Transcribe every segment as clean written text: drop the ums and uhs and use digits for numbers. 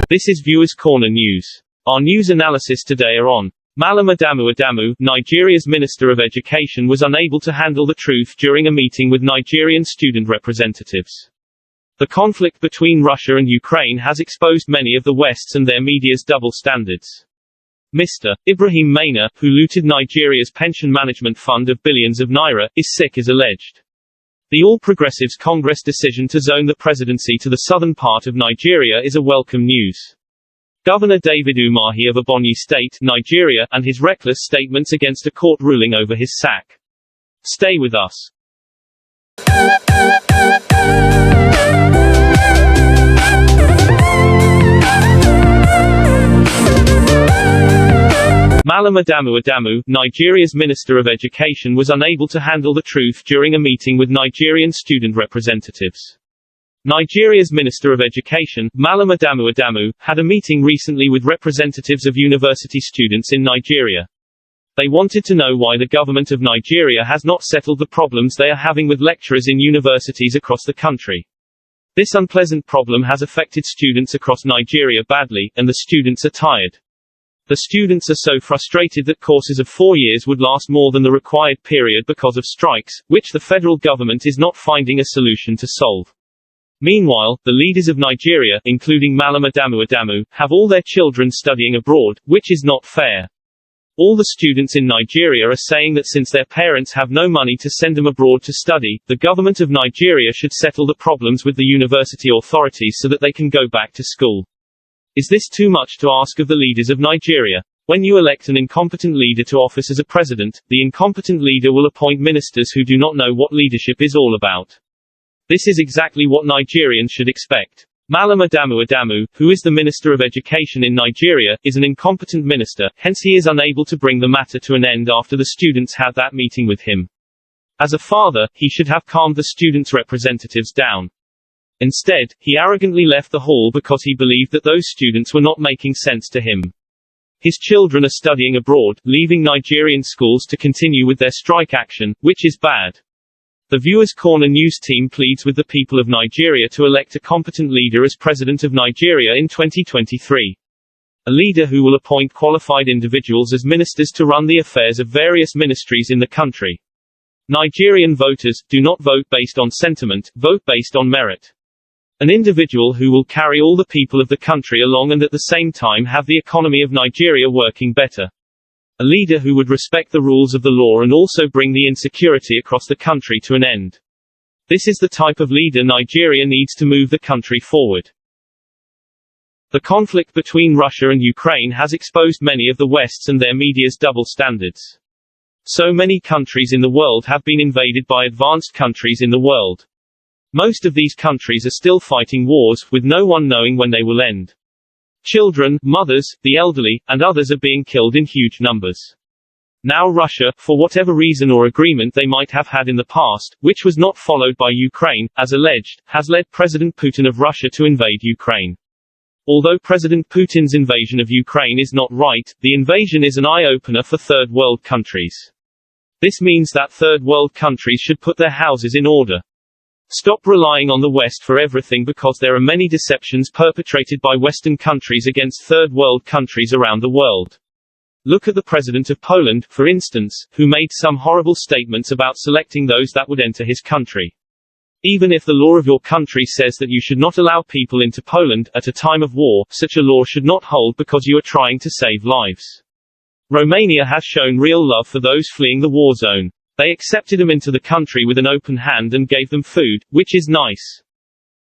This is Viewers Corner News. Our news analysis today are on Mallam Adamu Adamu, Nigeria's Minister of Education, was unable to handle the truth during a meeting with Nigerian student representatives. The conflict between Russia and Ukraine has exposed many of the West's and their media's double standards. Mr. IBRAHIM MAINA, who looted Nigeria's pension management fund of billions of naira, is sick as alleged. The All Progressives Congress decision to zone the presidency to the southern part of Nigeria is a welcome news. Governor David Umahi of Ebonyi State, Nigeria, and his reckless statements against a court ruling over his sack. Stay with us. Mallam Adamu Adamu, Nigeria's Minister of Education, was unable to handle the truth during a meeting with Nigerian student representatives. Nigeria's Minister of Education, Mallam Adamu Adamu, had a meeting recently with representatives of university students in Nigeria. They wanted to know why the government of Nigeria has not settled the problems they are having with lecturers in universities across the country. This unpleasant problem has affected students across Nigeria badly, and the students are tired. The students are so frustrated that courses of 4 years would last more than the required period because of strikes, which the federal government is not finding a solution to solve. Meanwhile, the leaders of Nigeria, including Mallam Adamu Adamu, have all their children studying abroad, which is not fair. All the students in Nigeria are saying that since their parents have no money to send them abroad to study, the government of Nigeria should settle the problems with the university authorities so that they can go back to school. Is this too much to ask of the leaders of Nigeria? When you elect an incompetent leader to office as a president, the incompetent leader will appoint ministers who do not know what leadership is all about. This is exactly what Nigerians should expect. Mallam Adamu Adamu, who is the Minister of Education in Nigeria, is an incompetent minister, hence he is unable to bring the matter to an end after the students had that meeting with him. As a father, he should have calmed the students' representatives down. Instead, he arrogantly left the hall because he believed that those students were not making sense to him. His children are studying abroad, leaving Nigerian schools to continue with their strike action, which is bad. The Viewers Corner News team pleads with the people of Nigeria to elect a competent leader as President of Nigeria in 2023. A leader who will appoint qualified individuals as ministers to run the affairs of various ministries in the country. Nigerian voters, do not vote based on sentiment, vote based on merit. An individual who will carry all the people of the country along and at the same time have the economy of Nigeria working better. A leader who would respect the rules of the law and also bring the insecurity across the country to an end. This is the type of leader Nigeria needs to move the country forward. The conflict between Russia and Ukraine has exposed many of the West's and their media's double standards. So many countries in the world have been invaded by advanced countries in the world. Most of these countries are still fighting wars, with no one knowing when they will end. Children, mothers, the elderly, and others are being killed in huge numbers. Now Russia, for whatever reason or agreement they might have had in the past, which was not followed by Ukraine, as alleged, has led President Putin of Russia to invade Ukraine. Although President Putin's invasion of Ukraine is not right, the invasion is an eye-opener for third world countries. This means that third world countries should put their houses in order. Stop relying on the West for everything because there are many deceptions perpetrated by Western countries against third world countries around the world. Look at the President of Poland, for instance, who made some horrible statements about selecting those that would enter his country. Even if the law of your country says that you should not allow people into Poland at a time of war, such a law should not hold because you are trying to save lives. Romania has shown real love for those fleeing the war zone. They accepted them into the country with an open hand and gave them food, which is nice.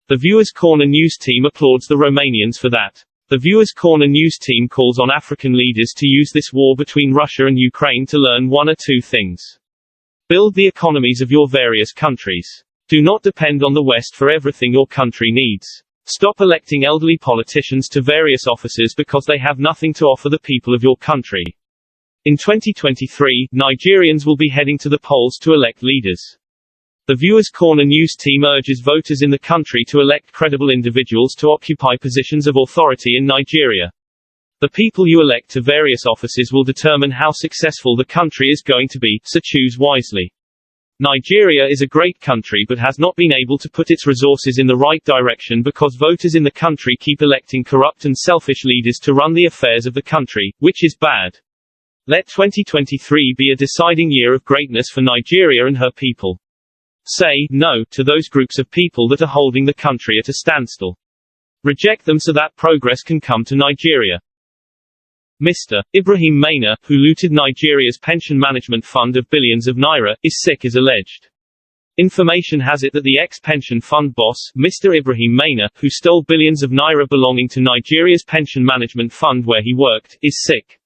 The Viewers Corner News team applauds the Romanians for that. The Viewers Corner News team calls on African leaders to use this war between Russia and Ukraine to learn one or two things. Build the economies of your various countries. Do not depend on the West for everything your country needs. Stop electing elderly politicians to various offices because they have nothing to offer the people of your country. In 2023, Nigerians will be heading to the polls to elect leaders. The Viewers Corner News team urges voters in the country to elect credible individuals to occupy positions of authority in Nigeria. The people you elect to various offices will determine how successful the country is going to be, so choose wisely. Nigeria is a great country but has not been able to put its resources in the right direction because voters in the country keep electing corrupt and selfish leaders to run the affairs of the country, which is bad. Let 2023 be a deciding year of greatness for Nigeria and her people. Say no to those groups of people that are holding the country at a standstill. Reject them so that progress can come to Nigeria. Mr. IBRAHIM MAINA, who looted Nigeria's pension management fund of billions of naira, is sick as alleged. Information has it that the ex-pension fund boss, Mr. IBRAHIM MAINA, who stole billions of naira belonging to Nigeria's pension management fund where he worked, is sick.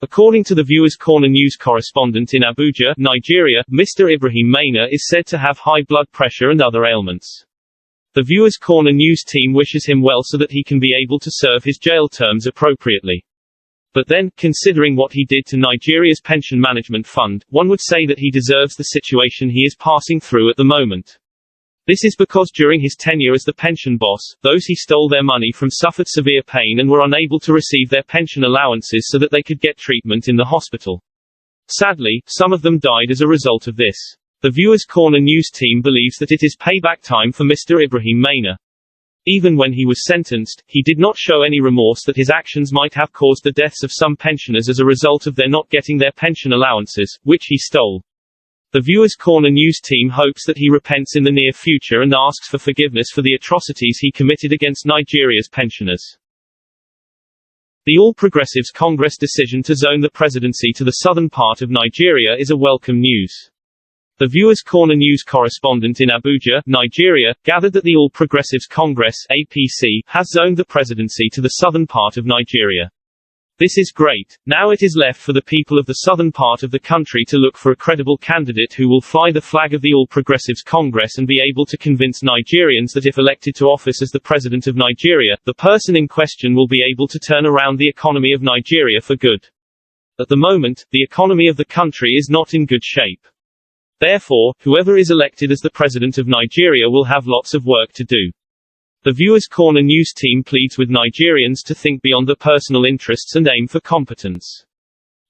According to the Viewers Corner news correspondent in Abuja, Nigeria, Mr. IBRAHIM MAINA is said to have high blood pressure and other ailments. The Viewers Corner news team wishes him well so that he can be able to serve his jail terms appropriately. But then, considering what he did to Nigeria's pension management fund, one would say that he deserves the situation he is passing through at the moment. This is because during his tenure as the pension boss, those he stole their money from suffered severe pain and were unable to receive their pension allowances so that they could get treatment in the hospital. Sadly, some of them died as a result of this. The Viewers Corner news team believes that it is payback time for Mr. IBRAHIM MAINA. Even when he was sentenced, he did not show any remorse that his actions might have caused the deaths of some pensioners as a result of their not getting their pension allowances, which he stole. The Viewers Corner news team hopes that he repents in the near future and asks for forgiveness for the atrocities he committed against Nigeria's pensioners. The All Progressives Congress decision to zone the presidency to the southern part of Nigeria is a welcome news. The Viewers Corner news correspondent in Abuja, Nigeria, gathered that the All Progressives Congress (APC) has zoned the presidency to the southern part of Nigeria. This is great. Now it is left for the people of the southern part of the country to look for a credible candidate who will fly the flag of the All Progressives Congress and be able to convince Nigerians that if elected to office as the president of Nigeria, the person in question will be able to turn around the economy of Nigeria for good. At the moment, the economy of the country is not in good shape. Therefore, whoever is elected as the president of Nigeria will have lots of work to do. The Viewers Corner news team pleads with Nigerians to think beyond their personal interests and aim for competence.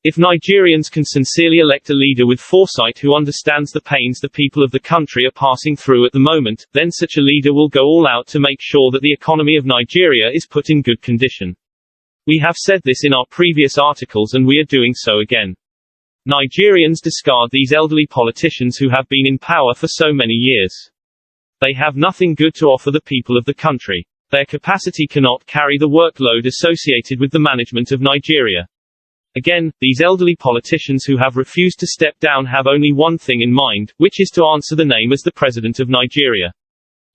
If Nigerians can sincerely elect a leader with foresight who understands the pains the people of the country are passing through at the moment, then such a leader will go all out to make sure that the economy of Nigeria is put in good condition. We have said this in our previous articles and we are doing so again. Nigerians discard these elderly politicians who have been in power for so many years. They have nothing good to offer the people of the country. Their capacity cannot carry the workload associated with the management of Nigeria. Again, these elderly politicians who have refused to step down have only one thing in mind, which is to answer the name as the President of Nigeria.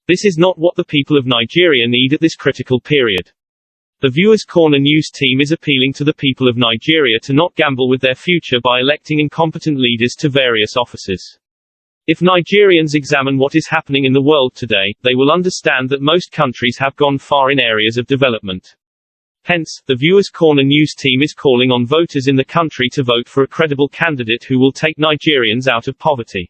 This is not what the people of Nigeria need at this critical period. The Viewers Corner news team is appealing to the people of Nigeria to not gamble with their future by electing incompetent leaders to various offices. If Nigerians examine what is happening in the world today, they will understand that most countries have gone far in areas of development. Hence, the Viewers Corner news team is calling on voters in the country to vote for a credible candidate who will take Nigerians out of poverty.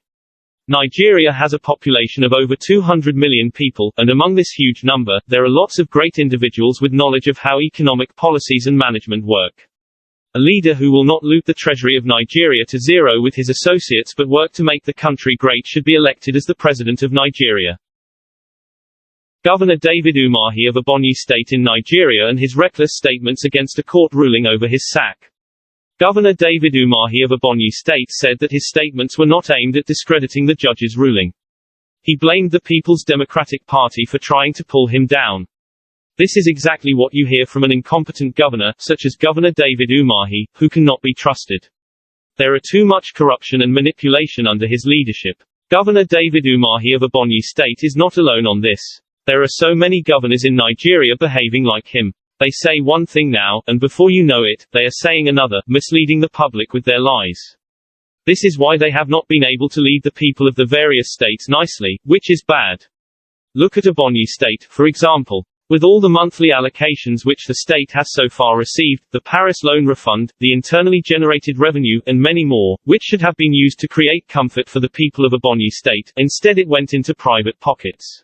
Nigeria has a population of over 200 million people, and among this huge number, there are lots of great individuals with knowledge of how economic policies and management work. A leader who will not loot the treasury of Nigeria to zero with his associates but work to make the country great should be elected as the President of Nigeria. Governor David Umahi of Ebonyi State in Nigeria and his reckless statements against a court ruling over his sack. Governor David Umahi of Ebonyi State said that his statements were not aimed at discrediting the judge's ruling. He blamed the People's Democratic Party for trying to pull him down. This is exactly what you hear from an incompetent governor, such as Governor David Umahi, who cannot be trusted. There are too much corruption and manipulation under his leadership. Governor David Umahi of Ebonyi State is not alone on this. There are so many governors in Nigeria behaving like him. They say one thing now, and before you know it, they are saying another, misleading the public with their lies. This is why they have not been able to lead the people of the various states nicely, which is bad. Look at Ebonyi State, for example. With all the monthly allocations which the state has so far received, the Paris loan refund, the internally generated revenue, and many more, which should have been used to create comfort for the people of Ebonyi State, instead it went into private pockets.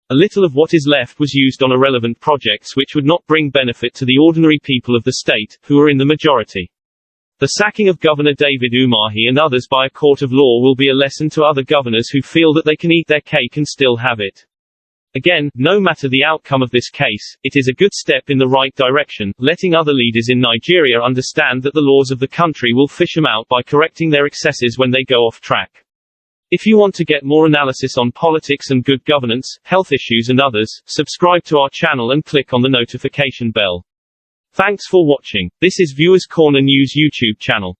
A little of what is left was used on irrelevant projects which would not bring benefit to the ordinary people of the state, who are in the majority. The sacking of Governor David Umahi and others by a court of law will be a lesson to other governors who feel that they can eat their cake and still have it. Again, no matter the outcome of this case, it is a good step in the right direction, letting other leaders in Nigeria understand that the laws of the country will fish them out by correcting their excesses when they go off track. If you want to get more analysis on politics and good governance, health issues and others, subscribe to our channel and click on the notification bell. Thanks for watching. This is Viewers Corner News YouTube channel.